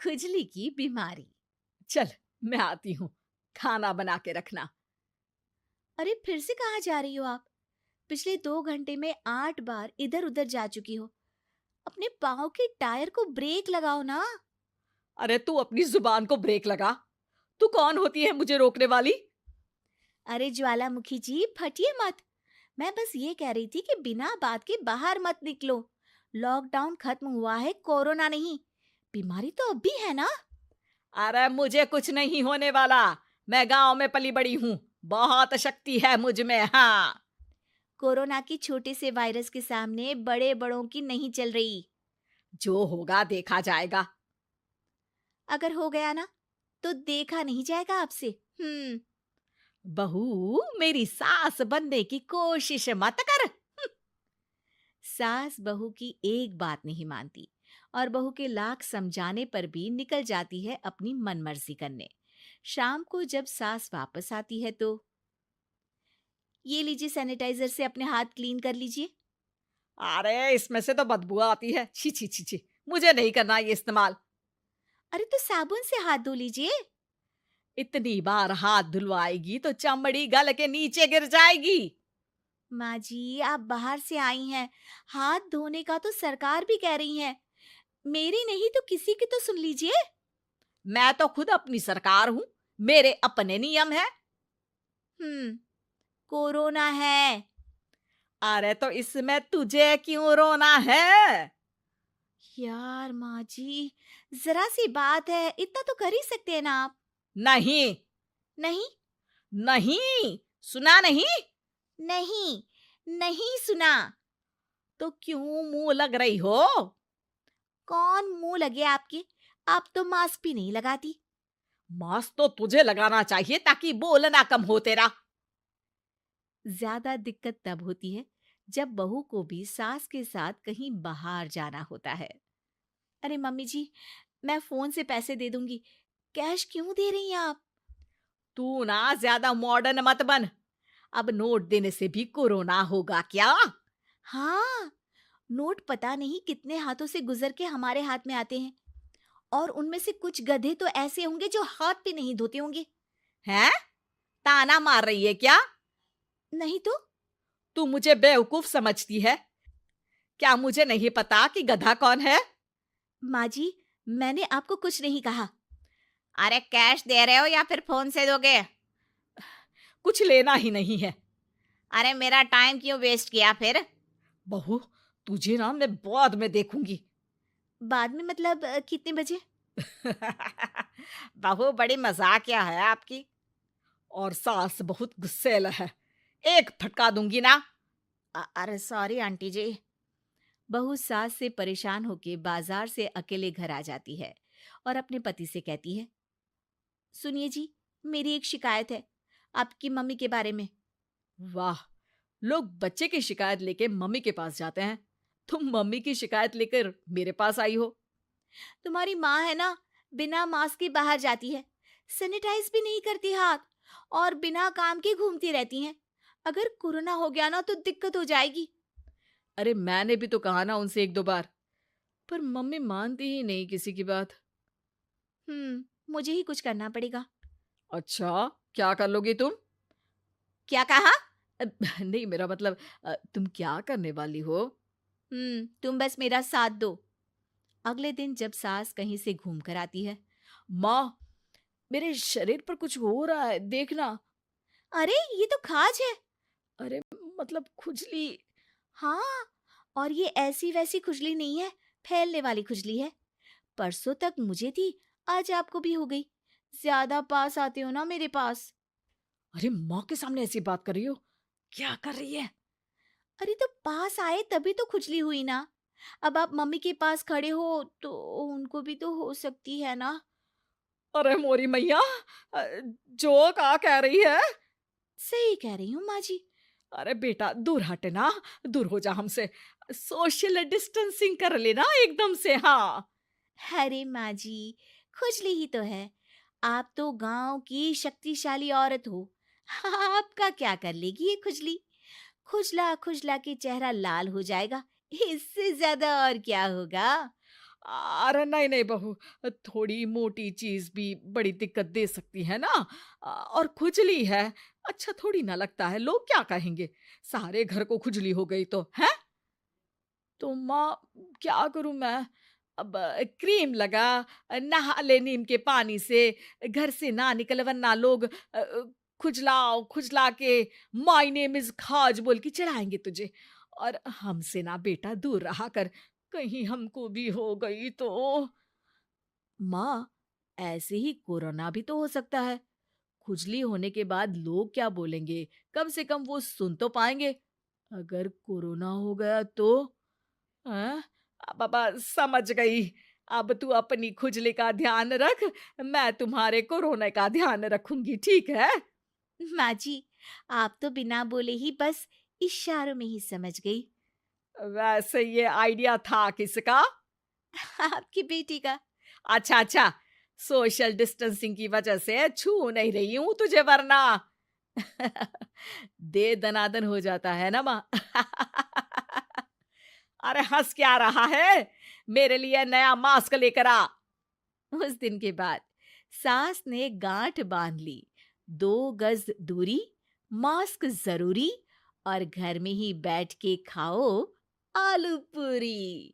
खुजली की बीमारी। चल, मैं आती हूँ, खाना बना के रखना। अरे फिर से कहाँ जा रही हो आप? पिछले 2 घंटे में 8 बार इधर उधर जा चुकी हो। अपने पाँव के टायर को ब्रेक लगाओ ना। अरे तू अपनी जुबान को ब्रेक लगा। तू कौन होती है मुझे रोकने वाली? अरे ज्वालामुखी जी, फटिए मत। मैं बस ये कह रही थी कि बिना बात के बाहर मत निकलो। लॉकडाउन खत्म हुआ है, कोरोना नहीं। बीमारी तो अब भी है ना। अरे मुझे कुछ नहीं होने वाला। मैं गांव में पली बड़ी हूँ। बहुत शक्ति है मुझ में, हाँ। कोरोना की छोटे से वायरस के सामने बड़े बड़ों की नहीं चल रही। जो होगा देखा जाएगा। अगर हो गया ना, तो देखा नहीं जाएगा आपसे। हम्म। बहू, मेरी सास बनने की कोशिश मत कर। सास बहू की एक बात नहीं मानती और बहू के लाख समझाने पर भी निकल जाती है अपनी मनमर्जी करने। शाम को जब सास वापस आती है तो, ये लीजिए सैनिटाइजर से अपने हाथ क्लीन कर लीजिए। अरे इसमें से तो बदबू आती है। छी छी छी छी। मुझे नहीं करना ये इस्तेमाल। अरे तो साबुन से हाथ धो लीजिए। इतनी बार हाथ धुलवाएगी तो चमड़ी गल के नीचे गिर जाएगी। माँ जी, आप बाहर से आई हैं, हाथ धोने का तो सरकार भी कह रही है। मेरी नहीं तो किसी की तो सुन लीजिए। मैं तो खुद अपनी सरकार हूँ। मेरे अपने नियम है। हम्म। कोरोना है। अरे तो इसमें तुझे क्यों रोना है? यार माँ जी, जरा सी बात है, इतना तो कर ही सकते हैं ना आप। नहीं। नहीं। नहीं, सुना नहीं? नहीं। नहीं सुना। तो क्यों मुंह लग रही हो? कौन मुंह लगे आपके? आप तो मास्क भी नहीं लगाती। मास्क तो तुझे लगाना चाहिए ताकि बोलना कम हो तेरा। ज्यादा दिक्कत तब होती है जब बहू को भी सास के साथ कहीं बाहर जाना होता है। अरे मम्मी जी, मैं फोन से पैसे दे दूंगी। कैश क्यों दे रही हैं आप? तू ना ज्यादा मॉडर्न मत बन। अब नोट देने से भी कोरोना होगा क्या? हाँ, नोट पता नहीं कितने हाथों से गुजर के हमारे हाथ में आते हैं, और उनमें से कुछ गधे तो ऐसे होंगे जो हाथ भी नहीं धोते होंगे। हैं? ताना मार रही है क्या? नहीं तो। तू मुझे बेवकूफ समझती है? क्या मुझे नहीं पता कि गधा कौन है? माँ जी, मैंने आपको कुछ नहीं कहा। अरे कैश दे रहे हो या फिर फोन से दोगे? कुछ लेना ही नहीं है। अरे मेरा टाइम क्यों वेस्ट किया फिर? बहू, तुझे ना मैं बाद में देखूंगी। बाद में मतलब कितने बजे? बहू बड़ी मजाकिया है आपकी। और सास बहुत गुस्सैल है। एक फटका दूंगी ना। अरे सॉरी आंटी जी। बहू सास से परेशान होके बाजार से अकेले घर आ जाती है और अपने पति से कहती है, सुनिए जी, मेरी एक शिकायत है आपकी मम्मी के बारे में। वाह, लोग बच्चे की शिकायत लेके मम्मी के पास जाते हैं। तुम मम्मी की शिकायत लेकर मेरे पास आई हो। तुम्हारी माँ है ना, बिना मास्क के बाहर जाती है, सैनिटाइज भी नहीं करती हाथ, और बिना काम के घूमती रहती हैं। अगर कोरोना हो गया ना तो दिक्कत हो जाएगी। अरे मैंने भी तो कहा ना उनसे एक दो बार, पर मम्मी मानती ही नहीं किसी की बात। मुझे ही कुछ करना पड़ेगा। अच्छा, क्या कर लोगी तुम? क्या कहा? अ, नहीं, मेरा मतलब तुम क्या करने वाली हो? तुम बस मेरा साथ दो। अगले दिन जब सास कहीं से घूम कर आती है, माँ, मेरे शरीर पर कुछ हो रहा है, देखना। अरे ये तो खाज है। अरे मतलब खुजली। हाँ, और ये ऐसी वैसी खुजली नहीं है, फैलने वाली खुजली है। परसों तक मुझे थी, आज आपको भी हो गई। ज्यादा पास आते हो ना मेरे पास। अरे माँ के सामने ऐसी बात कर रही हो? क्या कर रही है? अरे तो पास आए तभी तो खुजली हुई ना। अब आप मम्मी के पास खड़े हो तो उनको भी तो हो सकती है ना। अरे मोरी मैया, अ, जो का कह रही है? सही कह रही हूँ माँ जी। अरे बेटा, दूर हट ना। दूर हो जा हमसे। सोशल डिस्टेंसिंग कर लेना एकदम से, हाँ। अरे माँ जी, खुजली ही तो है। आप तो गांव की शक्तिशाली औरत हो। आपका क्या कर लेगी ये खुजली? खुजला खुजला के चेहरा लाल हो जाएगा, इससे ज्यादा और क्या होगा? अरे नहीं नहीं बहू, थोड़ी मोटी चीज भी बड़ी दिक्कत दे सकती है ना। और खुजली है, अच्छा थोड़ी ना लगता है, लोग क्या कहेंगे, सारे घर को खुजली हो गई तो है। तो माँ, क्या करूं मैं? अब क्रीम लगा, नहा ले नीम के पानी से, घर से ना निकल वरना लोग खुजलाओ खुजला के माय नेम इज खाज बोल के चढ़ाएंगे तुझे। और हमसे ना बेटा दूर रहा कर, कहीं हमको भी हो गई तो। माँ, ऐसे ही कोरोना भी तो हो सकता है। खुजली होने के बाद लोग क्या बोलेंगे, कम से कम वो सुन तो पाएंगे। अगर कोरोना हो गया तो? हाँ, बाबा समझ गई। अब तू अपनी खुजली का ध्यान रख, मैं तुम्हारे कोरोना का ध्यान रखूंगी, ठीक है? माँ जी, आप तो बिना बोले ही बस इशारों में ही समझ गई। वैसे ये आइडिया था किसका? आपकी बेटी का। अच्छा अच्छा, सोशल डिस्टेंसिंग की वजह से छू नहीं रही हूं तुझे वरना। दे दनादन हो जाता है ना माँ। अरे हंस क्या रहा है, मेरे लिए नया मास्क लेकर आ। उस दिन के बाद सास ने गांठ बांध ली। 2 गज दूरी, मास्क जरूरी, और घर में ही बैठ के खाओ आलू पूरी।